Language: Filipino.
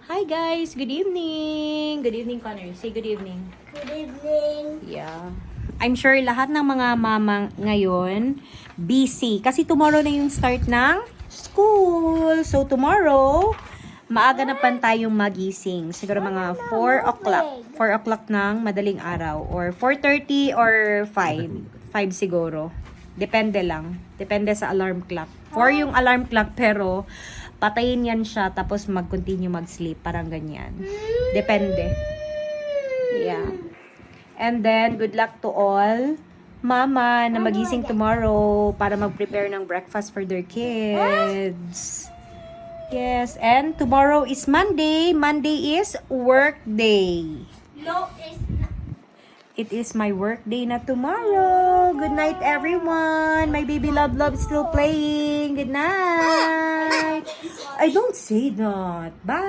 Hi guys, good evening. Good evening, Connor. Say good evening. Good evening. Yeah. I'm sure lahat ng mga mamang ngayon busy kasi tomorrow na yung start ng school. So tomorrow, maaga na pa tayong magising. Siguro mga 4 o'clock. 4 o'clock ng madaling araw or 4:30 or 5. 5 siguro. Depende lang. Depende sa alarm clock. 4 yung alarm clock pero patayin yan siya tapos mag-continue mag-sleep. Parang ganyan. Depende. Yeah. And then, good luck to all mama na magising tomorrow para mag-prepare ng breakfast for their kids. Yes. And tomorrow is Monday. Monday is work day. No, it's not. It is my work day na tomorrow. Good night, everyone. My baby love is still playing. Good night. I don't say that. Bye.